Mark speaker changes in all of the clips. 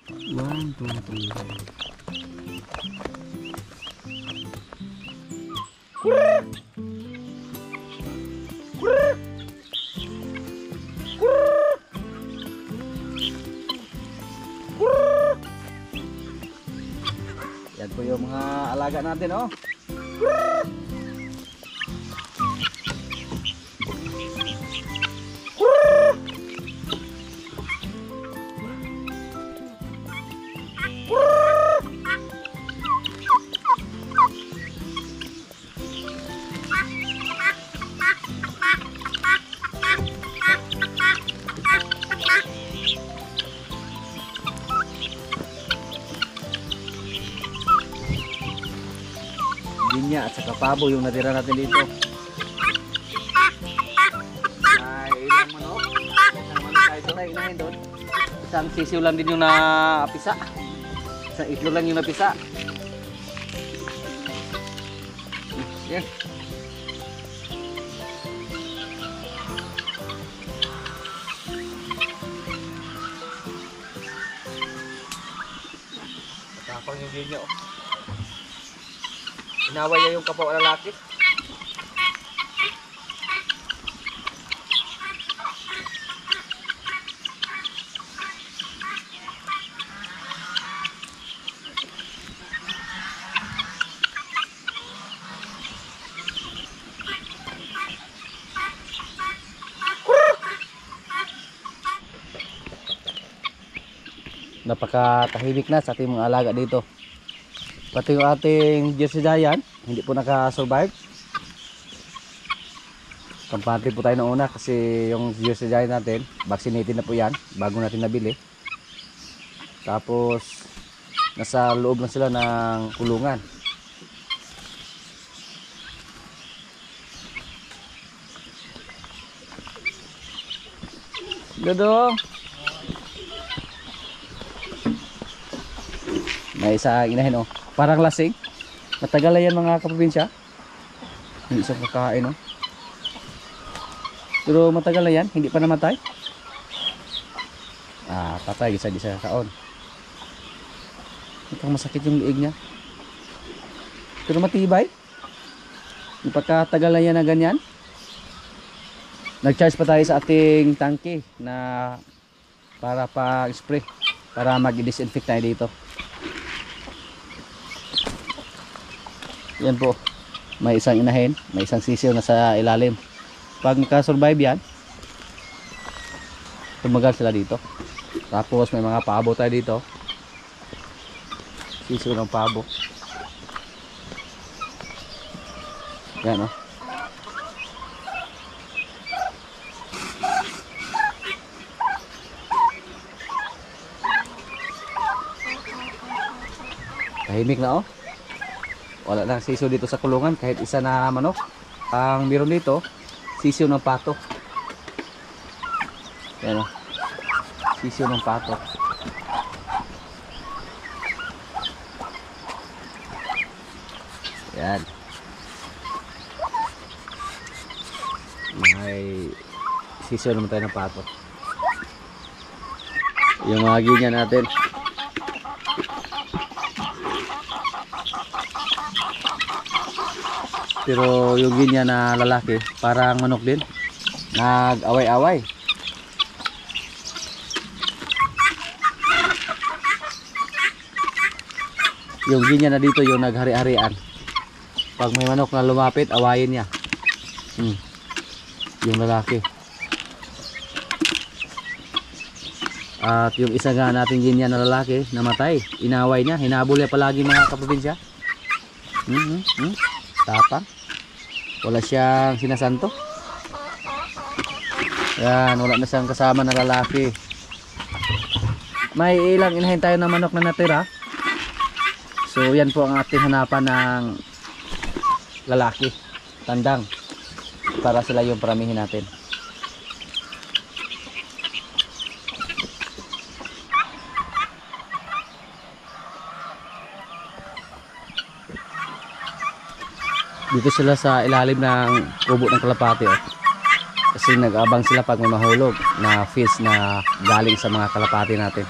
Speaker 1: 1, 2, 3. Yan po yung mga alaga natin, oh. Linya at saka pabo yung natira natin dito. Ay, ilang manok. Isang manok tayo doon. Ay, inahin doon. Isang sisiw lang din yung napisa. Isang itlog lang yung napisa. Yan. Tapang yung linya, oh. Inaway niya yung kapwa lalaki. Napakatahimik na sa ating mga alaga dito. Pati yung ating Jersey Giant, hindi po naka-survive. Kampante po tayo noong una kasi yung Jersey Giant natin, vaccinated na po yan, bago natin nabili. Tapos, nasa loob na sila ng kulungan. Dodong! May isa inahin, oh. Parang lasing. Matagal na yan mga kaprobinsya. Hindi siya kakain, oh. Pero matagal na yan, hindi pa namatay. Ah, patay, isa di sa kaon. Mukhang masakit yung liig niya. Pero matibay. Pagkatagal na yan na ganyan. Nag-charge pa tayo sa ating tangke na para pa-spray. Para mag-disinfect tayo dito. Yan po, may isang inahin, may isang sisiw na sa ilalim. Pag nakasurvive yan, tumagal sila dito. Tapos may mga pabo tayo dito. Sisiw ng pabo. Yan, oh. Tahimik na, oh. Wala lang sisiw dito sa kulungan, kahit isa na manok. Ang meron dito, sisiw ng pato. Yan, oh. Sisiw ng pato. Yan. May sisiw naman tayo ng pato. Yung mga ganyan natin. Pero yung ganyan na lalaki, parang manok din. Nag-away-away. Yung ganyan na dito, yung naghari-harian. Pag may manok na lumapit, awayin niya. Yung lalaki. At yung isa nga natin ganyan na lalaki, namatay. Inaway niya, hinabol niya palagi mga kaprobinsya. Tapang. Wala siyang sinasanto. Yan, wala na siyang kasama na lalaki. May ilang inahin tayo na manok na natira. So yan po ang ating hanapan ng lalaki, tandang, para sila yung paramihin natin. Dito sila sa ilalim ng kubo ng kalapati, oh. Kasi nag-abang sila pag may mahulog na fish na galing sa mga kalapati natin.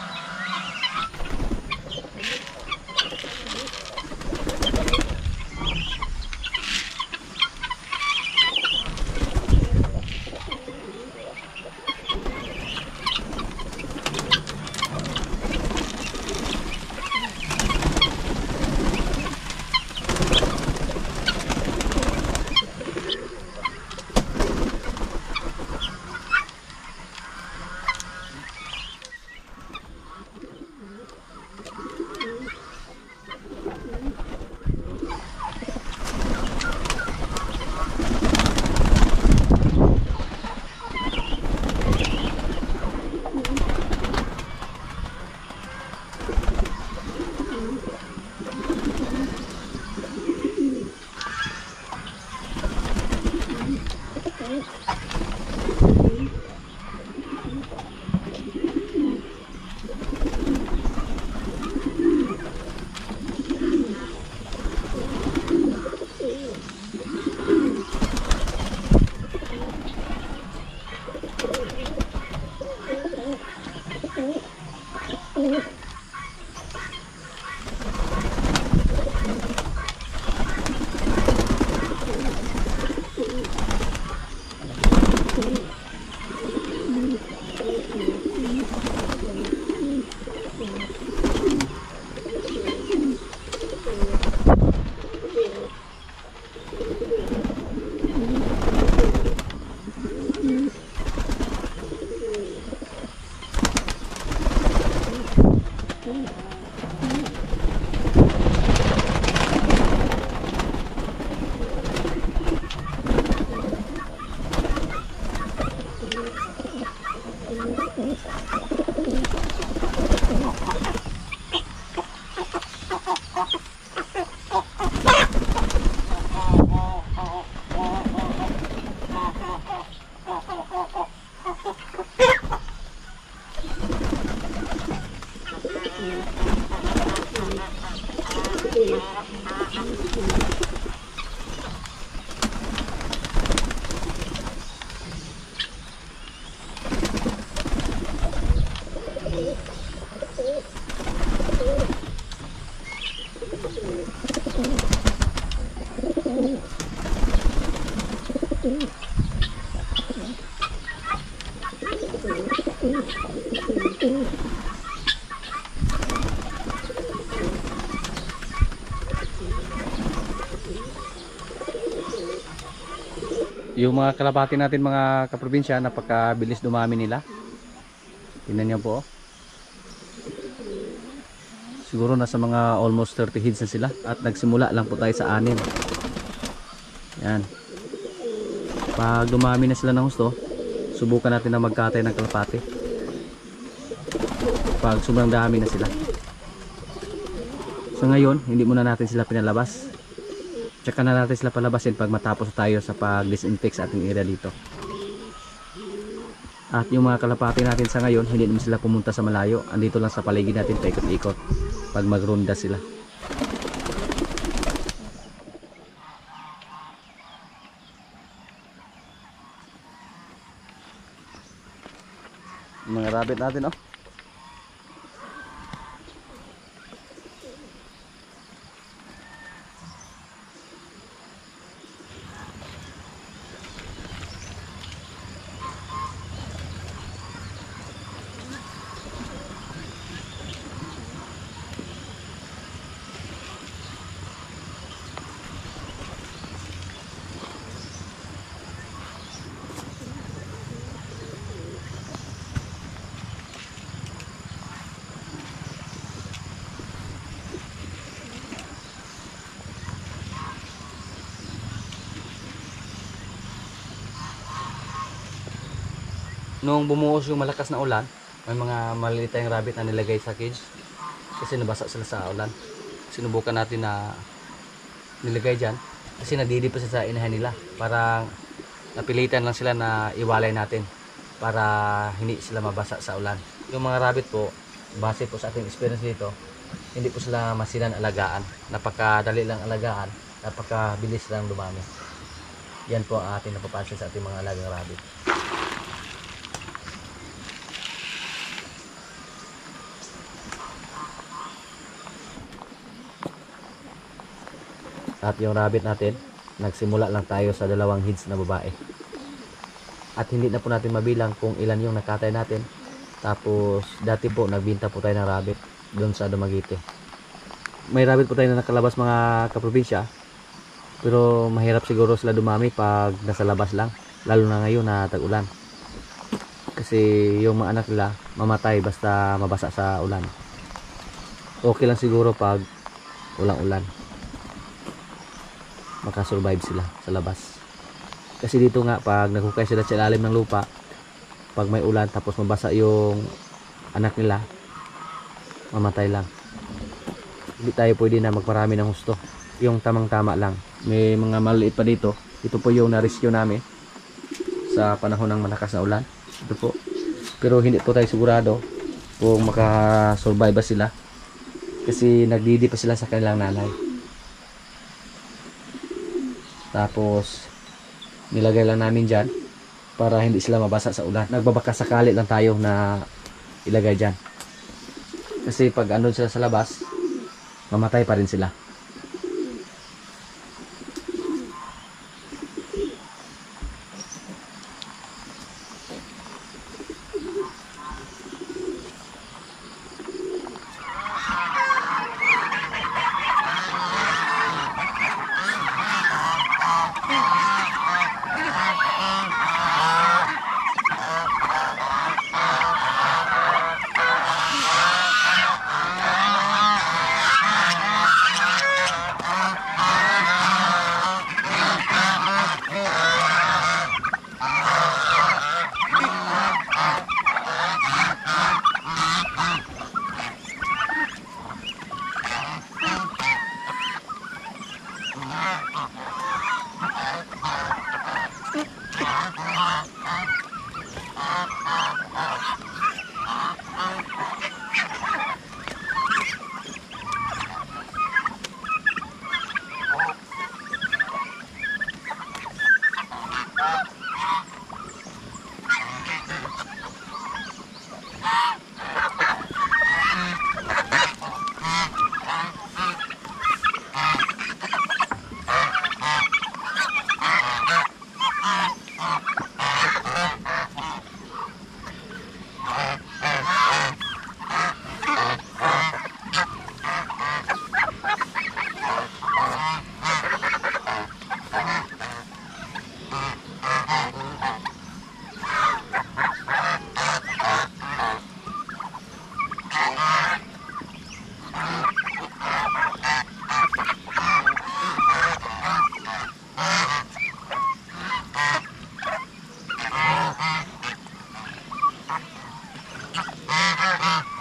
Speaker 1: Yung mga kalapati natin mga kaprobinsya, napakabilis dumami nila. Tingnan niyo po. Siguro nasa mga almost 30 heads na sila at nagsimula lang po tayo sa 6. Yan. Pag dumami na sila ng husto, subukan natin na magkatay ng kalapati. Pag sobrang dami na sila. So ngayon, hindi muna natin sila pinalabas. Tsaka na natin sila palabasin pag matapos tayo sa pag-disinfect sa ating area dito. At yung mga kalapati natin sa ngayon, hindi naman sila pumunta sa malayo. Andito lang sa paligid natin, paikot-ikot pag magronda sila. Mga rabbit natin, oh. Nung bumuhos yung malakas na ulan, may mga maliliit tayong rabbit na nilagay sa cage kasi nabasa sila sa ulan. Sinubukan natin na nilagay dyan kasi nadidi pa sa inahan nila. Parang napilitan lang sila na iwalay natin para hindi sila mabasa sa ulan. Yung mga rabbit po, base po sa ating experience dito, hindi po sila masilan alagaan. Napakadali lang alagaan, napakabilis lang dumami. Yan po ang ating napapansin sa ating mga alagang rabbit. At yung rabbit natin, nagsimula lang tayo sa 2 heads na babae. At hindi na po natin mabilang kung ilan yung nakatay natin. Tapos dati po nagbinta po tayo ng rabbit doon sa Dumaguete. May rabbit po tayo na nakalabas mga kaprobinsya. Pero mahirap siguro sila dumami pag nasa labas lang. Lalo na ngayon na tag-ulan. Kasi yung mga anak nila mamatay basta mabasa sa ulan. Okay lang siguro pag ulang-ulan. Makasurvive sila sa labas. Kasi dito nga pag naghukay sila sa ilalim ng lupa, pag may ulan tapos mabasa yung anak nila, mamatay lang. Hindi tayo pwede na magparami ng husto. Yung tamang-tama lang. May mga maliit pa dito. Ito po yung na-rescue namin sa panahon ng malakas na ulan. Ito po. Pero hindi po tayo sigurado kung makasurvive ba sila. Kasi nagdidi pa sila sa kanilang nanay. Tapos nilagay lang namin dyan para hindi sila mabasa sa ulan. Nagbabaka sakali lang tayo na ilagay dyan. Kasi pag andun sila sa labas, mamatay pa rin sila.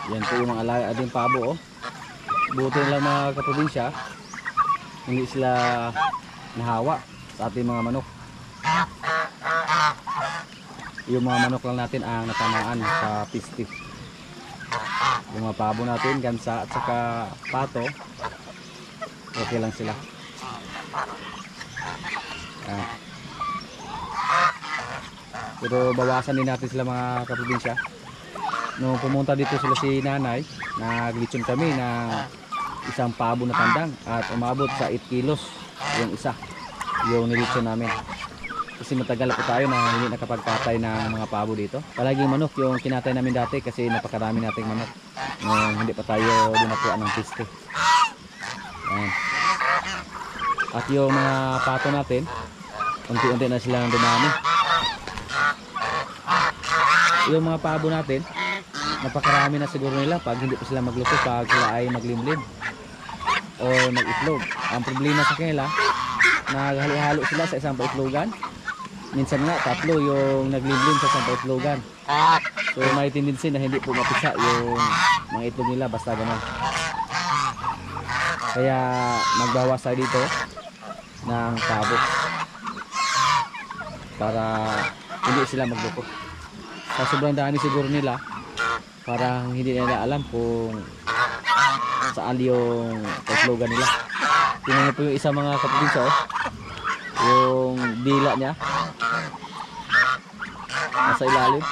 Speaker 1: Yan po yung mga alaga ating pabo, oh. Buti lang mga kaprobinsya, hindi sila nahawa sa ating mga manok. Yung mga manok lang natin ang natamaan sa piste. Yung mga pabo natin, gansa at saka pato, okay lang sila. Pero bawasan din natin sila mga kaprobinsya. Nung pumunta dito sila si nanay, naglitsyon kami ng isang pabo na tandang at umabot sa 8 kilos yung isa, yung nilitsyon namin. Kasi matagal po tayo na hindi nakapagkatay ng mga pabo dito. Palaging manok yung kinatay namin dati kasi napakarami nating manok nung hindi pa tayo dinakuan ng piste. Ayan. At yung mga pato natin, unti-unti na silang dumami. Yung mga pabo natin, napakarami na siguro nila pag hindi pa sila magluto, pag sila ay maglimlim o mag-itlog. Ang problema sa kanila, naghalo-halo sila sa isang paitlogan. Minsan nga tatlo yung naglimlim sa isang paitlogan. So may tendency na hindi po mapisa yung mga itlog nila basta gano'n. Kaya magbawas tayo dito ng pabo para hindi sila magluto. Sa sobrang dami siguro nila, parang hindi nila alam kung saan yung slogan nila. Tingnan niyo po yung isang mga kaprobinsya, oh. Yung dila niya nasa ilalim.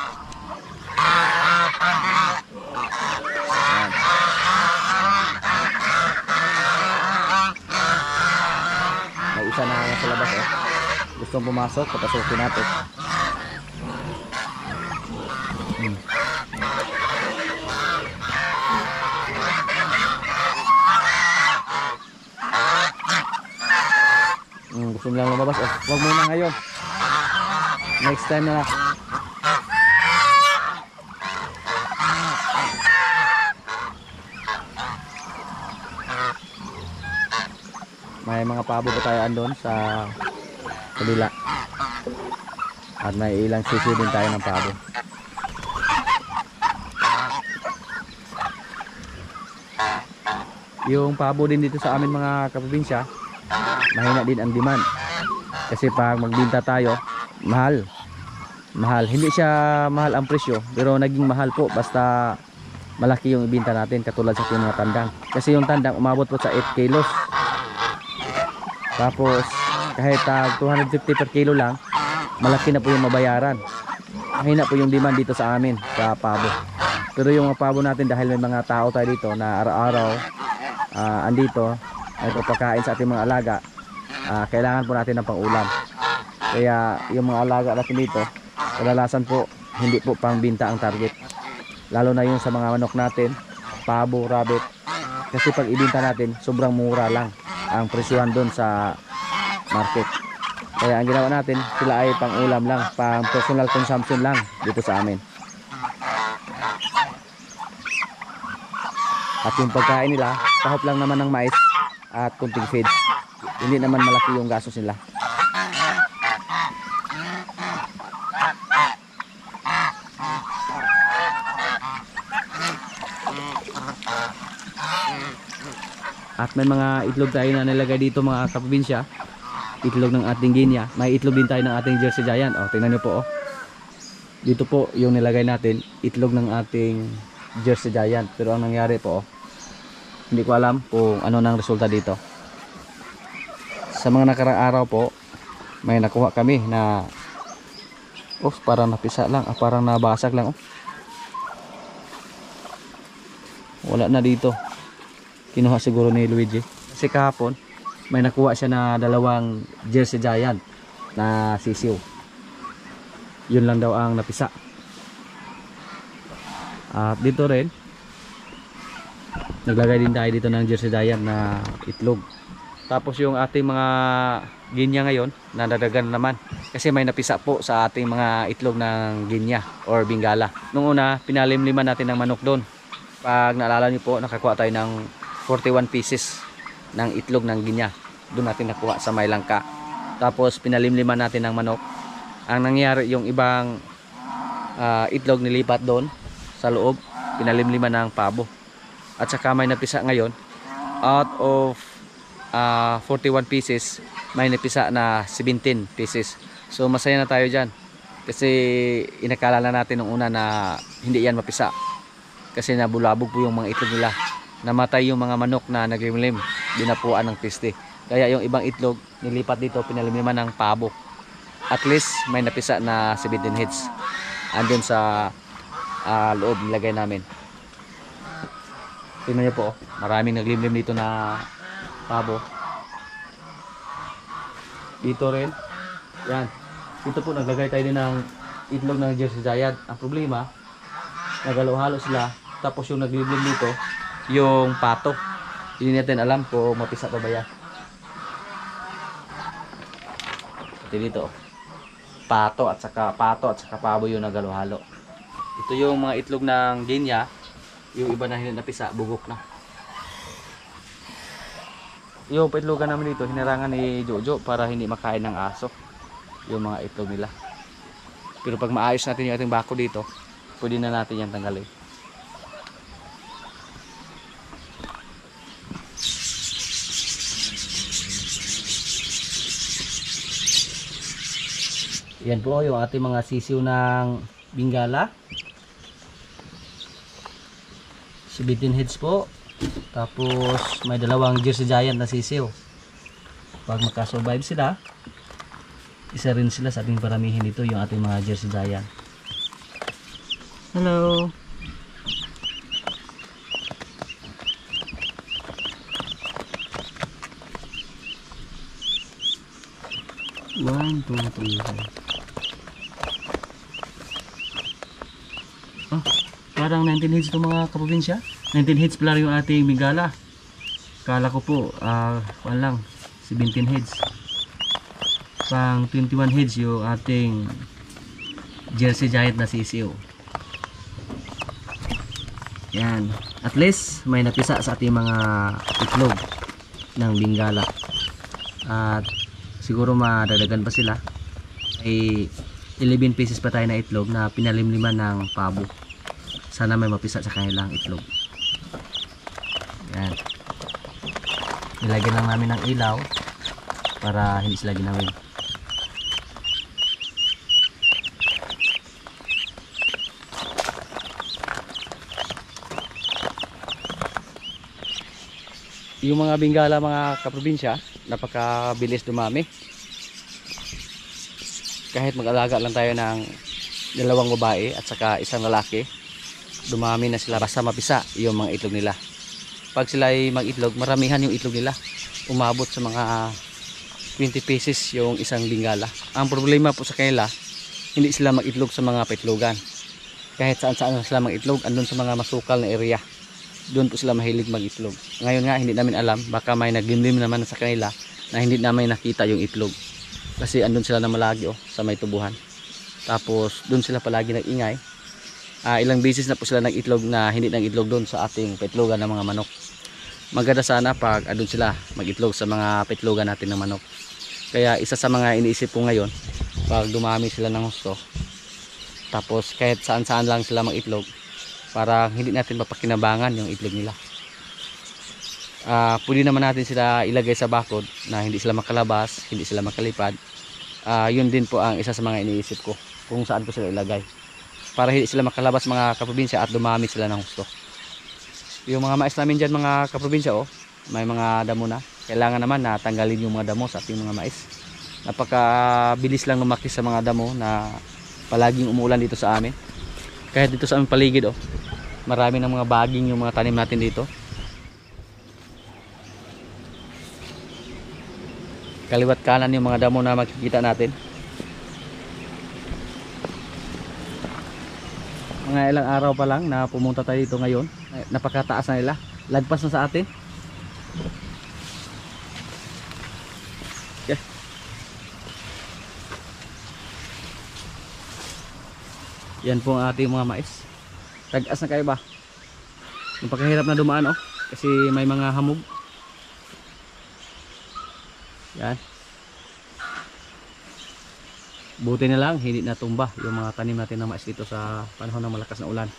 Speaker 1: Ayan. May isa na nasa labas, oh. Gustong pumasok, papasukin natin. Gusto nilang lumabas. Oh, wag muna ngayon. Next time na. May mga pabo pa tayo andon sa kabila. At may ilang sisi din tayo ng pabo. Yung pabo din dito sa amin mga kaprobinsya, mahina din ang demand. Kasi pag magbinta tayo, mahal. Hindi siya mahal ang presyo, pero naging mahal po basta malaki yung ibinta natin, katulad sa mga tandang. Kasi yung tandang umabot po sa 8 kilos. Tapos kahit 250 per kilo lang, malaki na po yung mabayaran. Mahina po yung demand dito sa amin sa pabo. Pero yung mga pabo natin, dahil may mga tao tayo dito na araw-araw andito nagpapakain sa ating mga alaga, kailangan po natin ng pang-ulam. Kaya yung mga alaga natin dito, kadalasan po hindi po pangbinta ang target, lalo na yung sa mga manok natin, pabo, rabbit. Kasi pag ibinta natin, sobrang mura lang ang presyohan doon sa market. Kaya ang ginawa natin, sila ay pang-ulam lang, pang personal consumption lang dito sa amin. At yung pagkain nila, kahop lang naman ng mais at kunting feeds. Hindi naman malaki yung gastos nila. At may mga itlog tayo na nilagay dito mga kaprobinsya. Itlog ng ating Guinea. May itlog din tayo ng ating Jersey Giant. O, tingnan nyo po. Oh. Dito po yung nilagay natin, itlog ng ating Jersey Giant. Pero ang nangyari po, oh, hindi ko alam kung ano nang resulta dito. Sa mga nakarang araw po, may nakuha kami na parang napisa lang, parang nabasag lang. Wala na dito. Kinuha siguro ni Luigi. Kasi kahapon, may nakuha siya na dalawang Jersey Giant na sisiw. Yun lang daw ang napisa. At dito rin, naglagay din tayo dito ng Jersey Giant na itlog. Tapos yung ating mga Guinea ngayon, nadadagan naman. Kasi may napisa po sa ating mga itlog ng Guinea or Bengala. Nung una, pinalimliman natin ng manok doon. Pag naalala niyo po, nakakuha tayo ng 41 pieces ng itlog ng Guinea. Doon natin nakuha sa May Langka. Tapos pinalimliman natin ng manok. Ang nangyari, yung ibang itlog nilipat doon sa loob, pinalimliman ng pabo. At saka may napisa ngayon, out of 41 pieces, may napisa na 17 pieces. So masaya na tayo dyan. Kasi inakala na natin nung una na hindi yan mapisa. Kasi nabulabog po yung mga itlog nila. Namatay yung mga manok na naglimlim, dinapuan ng piste. Kaya yung ibang itlog nilipat dito, pinalimliman ng pabo. At least may napisa na 17 heads andun sa loob nilagay namin. Tingnan niyo po, maraming naglimlim dito na pabo. Dito rin, yan, dito po naglagay tayo din ng itlog ng Jersey Giant. Ang problema, nagalo-halo sila, tapos yung naglimlim dito yung pato. Hindi natin alam kung mapisa pa ba yan. Ito dito, pato at saka pabo yung nagalo-halo. Ito yung mga itlog ng Guinea. Yung iba na hindi napisa, bugok na. Yung paitlogan namin dito, hinarangan ni Jojo para hindi makain ng aso yung mga itlog nila. Pero pag maayos natin yung ating bako dito, pwede na natin yan tanggalin. Yan po yung ating mga sisiw ng Bengala. 17 heads po. Tapos may dalawang Jersey Giant na sisiw. Pag makasurvive sila, isa rin sila sa ating paramihin dito, yung ating mga Jersey Giant. Hello. One, two, three, four. Parang 19 heads itong mga kaprobinsya. 19 heads pala yung ating Bengala. Kala ko po lang 17 heads. Pang 21 heads yung ating Jersey Giant na sisiw. Yan, at least may napisa sa ating mga itlog ng Bengala. At siguro madadagan pa sila. Ay 11 pieces pa tayo na itlog na pinalimliman ng pabo. Sana may mapisa sa kanilang itlog. Yan. Nilagyan lang namin ng ilaw para hindi sila ginawin. Yung mga Bengala mga kaprobinsya, napakabilis dumami. Kahit mag-alaga lang tayo ng dalawang babae at saka isang lalaki, dumami na sila basta mapisa yung mga itlog nila. Pag sila ay mag-itlog, maramihan yung itlog nila, umabot sa mga 20 pieces yung isang bingala. Ang problema po sa kanila, hindi sila mag-itlog sa mga pitlogan. Kahit saan-saan sila mag-itlog, andun sa mga masukal na area, doon po sila mahilig mag-itlog. Ngayon nga hindi namin alam, baka may naglimlim naman sa kanila na hindi namin nakita yung itlog, kasi andun sila na malagi sa may tubuhan. Tapos doon sila palagi nag-ingay. Ilang beses na po sila nag-itlog na hindi nag-itlog doon sa ating pitlogan ng mga manok. Maganda sana pag andun sila mag-itlog sa mga pitlogan natin ng manok. Kaya isa sa mga iniisip ko ngayon, pag dumami sila ng husto, tapos kahit saan-saan lang sila mag-itlog, para hindi natin mapakinabangan yung itlog nila. Pwede naman natin sila ilagay sa bakod na hindi sila makalabas, hindi sila makalipad. Yun din po ang isa sa mga iniisip ko kung saan ko sila ilagay, para hindi sila makalabas mga kaprobinsya at dumami sila ng husto. Yung mga mais namin dyan mga kaprobinsya, may mga damo na. Kailangan naman na tanggalin yung mga damo sa ating mga mais. Napakabilis lang lumaki sa mga damo na palaging umuulan dito sa amin. Kahit dito sa aming paligid, marami ng mga baging yung mga tanim natin dito. Kaliwat kanan yung mga damo na makikita natin. Mga ilang araw pa lang na pumunta tayo dito ngayon, napakataas na nila, lagpas na sa atin. Okay. Yan po ang ating mga mais. Tagas na kayo ba? Napakahirap na dumaan kasi may mga hamog. Yan. Buti na lang hindi natumba yung mga tanim natin na mais dito sa panahon ng malakas na ulan.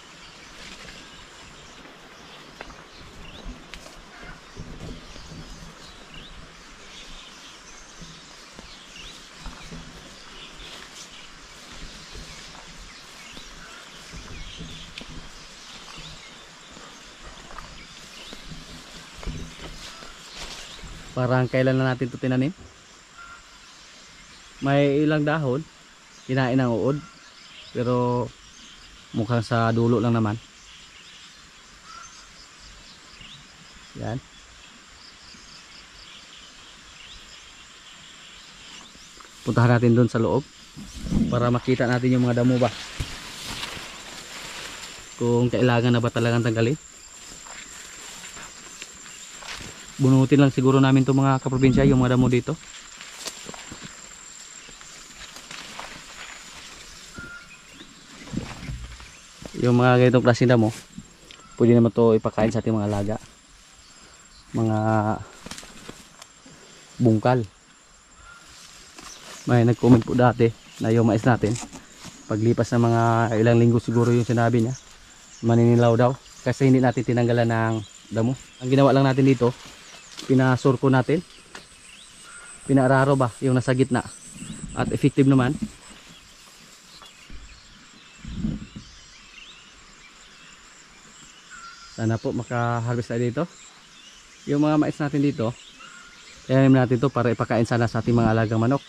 Speaker 1: Parang kailan na natin ito tinanim. May ilang dahon, kinain ng uod, pero mukhang sa dulo lang naman. Yan. Puntahan natin doon sa loob para makita natin yung mga damo ba, kung kailangan na ba talagang tanggalin. Bunutin lang siguro namin itong mga kaprobinsya, yung mga damo dito. Yung mga ganitong klaseng damo, pwede naman ito ipakain sa ating mga alaga, mga bungkal. May nag-comment po dati na yung mais natin, paglipas ng mga ilang linggo siguro yung sinabi niya, maninilaw daw kasi hindi natin tinanggalan ng damo. Ang ginawa lang natin dito, pinasurko natin, pinaararo ba yung nasa gitna, at effective naman. Sana po makaharvest tayo dito. Yung mga mais natin dito, tanim natin to para ipakain sana sa ating mga alagang manok.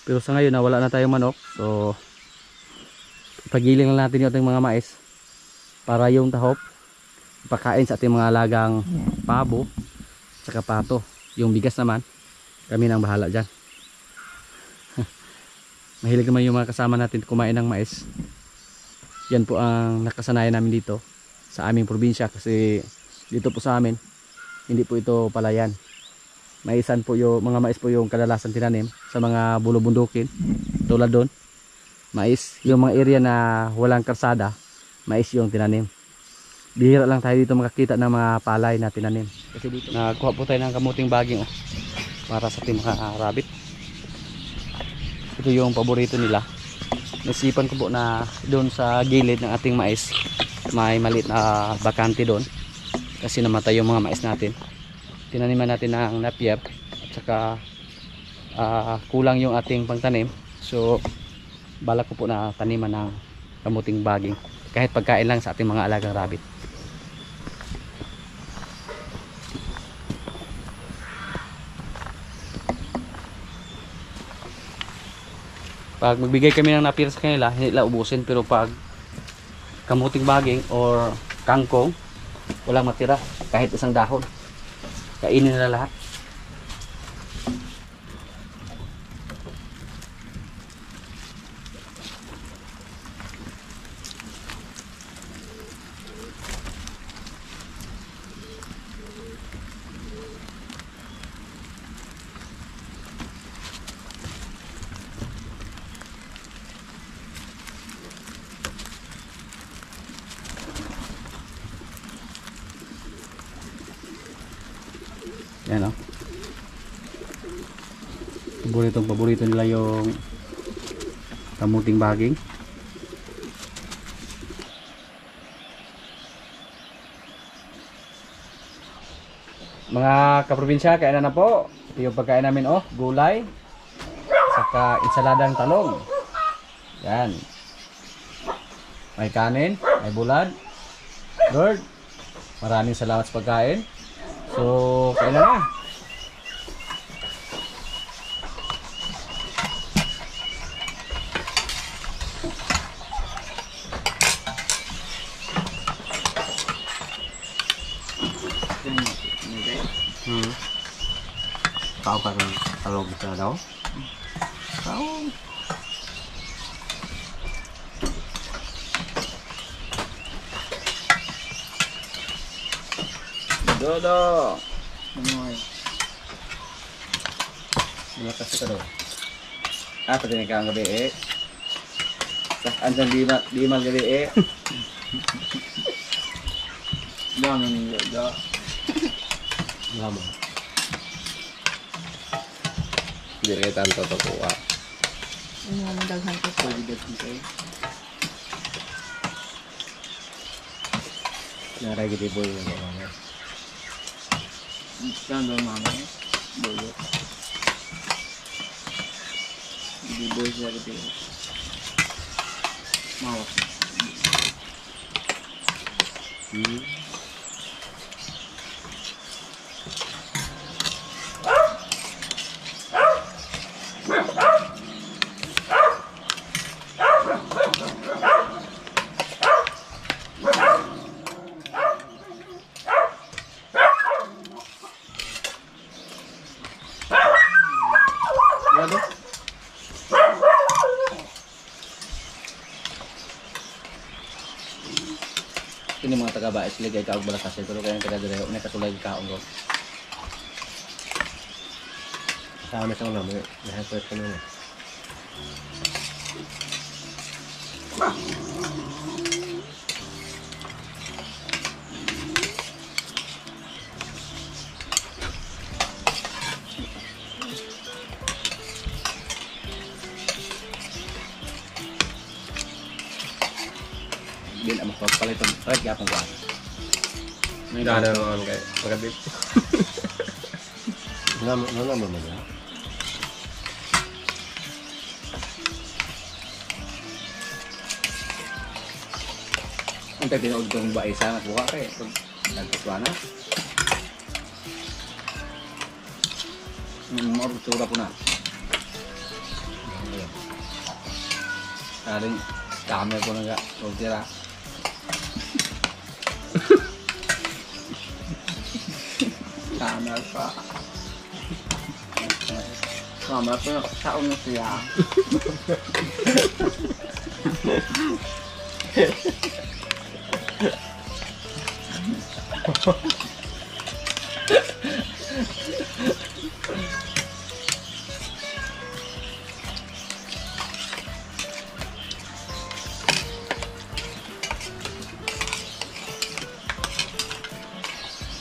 Speaker 1: Pero sa ngayon wala na tayong manok, so ipagiling lang natin yung ating mga mais para yung tahop ipakain sa ating mga alagang pabo saka pato. Yung bigas naman, kami nang bahala dyan. Mahilig naman yung mga kasama natin kumain ng mais. Yan po ang nakasanayan namin dito sa aming probinsya, kasi dito po sa amin hindi po ito palayan. Maisan po yung mga mais po yung kadalasan tinanim sa mga bulubundukin, tulad doon mais. Yung mga area na walang karsada, mais yung tinanim. Bihira lang tayo dito makakita ng mga palay na tinanim. Kasi dito nakuha po tayo ng kamuting baging para sa ating mga rabbit. Ito yung paborito nila. Nasipan ko po na doon sa gilid ng ating mais may maliit na bakante doon kasi namatay yung mga mais natin. Tinaniman natin ng napier at saka kulang yung ating pangtanim, so balak ko po na taniman ng kamuting baging kahit pagkain lang sa ating mga alagang rabbit. Pag magbigay kami ng napier sa kanila, hindi nila ubusin, pero pag kamuting baging or kangkong, walang matira kahit isang dahon. Kainin nila lahat. Yan o. Paborito nila yung kamuting baging. Mga kaprobinsya, kainan na po. Ito yung pagkain namin, oh, gulay, saka insaladang talong. Yan. May kanin, may bulad. Lord, maraming salamat sa pagkain. So, kainan na.
Speaker 2: Tao pa rin talog sa daw. Tao.
Speaker 1: Dodo. Malakas ka daw. Patinig ka ang gabi eh. Ansan di mal gabi eh.
Speaker 2: Dami nila. Lama. Hindi rin tanto to kuha.
Speaker 3: Ano ang daghan ko sa
Speaker 2: Naray giti boy na mga.
Speaker 4: Saan doon mama? Boyo. Hindi boy siya gitu. Mawak.
Speaker 1: Ini mga taga-bais sila kay kaog balakas pero kaya taga-direho na katulad kaog ko.
Speaker 2: Sama sa una mo. Nahapot ka na.
Speaker 1: Din ang magpapalit ng rag yapong kuha.
Speaker 2: May dada naman kay pagkabit. Wala mo man.
Speaker 1: Ang tinood kong ba isa na buka kay nagpaswana. Mo tura po na. Karing kami ko nga tira.
Speaker 4: Tama pa. Mama pa nakasaon na siya.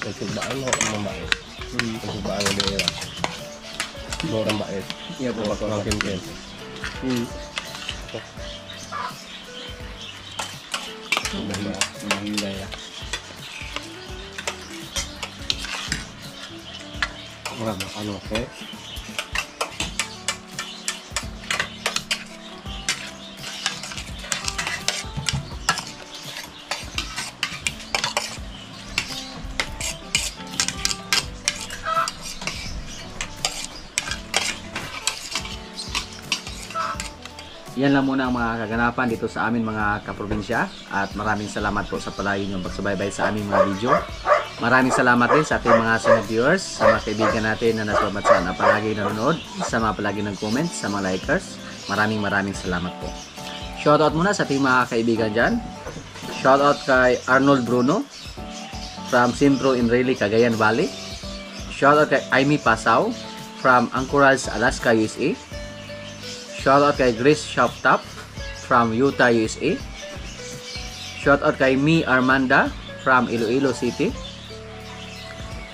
Speaker 2: Nagsubaan mo ang bait. Nagsubaan mo din yan. Murang bait.
Speaker 1: Iya po ako
Speaker 2: Ang kimkin.
Speaker 1: Mahinday ya.
Speaker 2: Ano okay?
Speaker 1: yan lang muna ang mga kaganapan dito sa amin mga kaprobinsya. At maraming salamat po sa palagi niyong pagsubaybay sa aming mga video. Maraming salamat din sa ating mga sunod viewers, sa mga kaibigan natin na nasa bansa na palagi nanonood, sa mga palagi nag-comment, sa mga likers. Maraming salamat po. Shoutout muna sa ating mga kaibigan dyan. Shoutout kay Arnold Bruno from Centro Enrile, Cagayan Valley. Shoutout kay Amy Pasao from Anchorage, Alaska, USA. Shoutout kay Grace Shoptop from Utah, USA. Shoutout kay Mi Armanda from Iloilo City.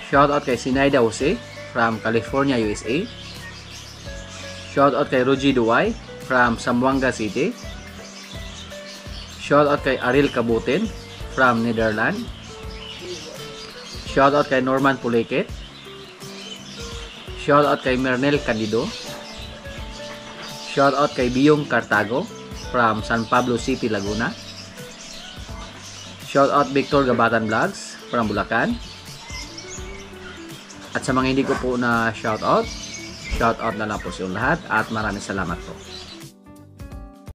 Speaker 1: Shoutout kay Sinaida Jose from California, USA. Shoutout kay Ruji Duay from Zamboanga City. Shoutout kay Ariel Kabutin from Netherlands. Shoutout kay Norman Puleket. Shoutout kay Mernel Candido. Shoutout kay Biyong Cartago from San Pablo City, Laguna. Shoutout Victor Gabatan Vlogs from Bulacan. At sa mga hindi ko po na shoutout na lang po sa lahat at maraming salamat po.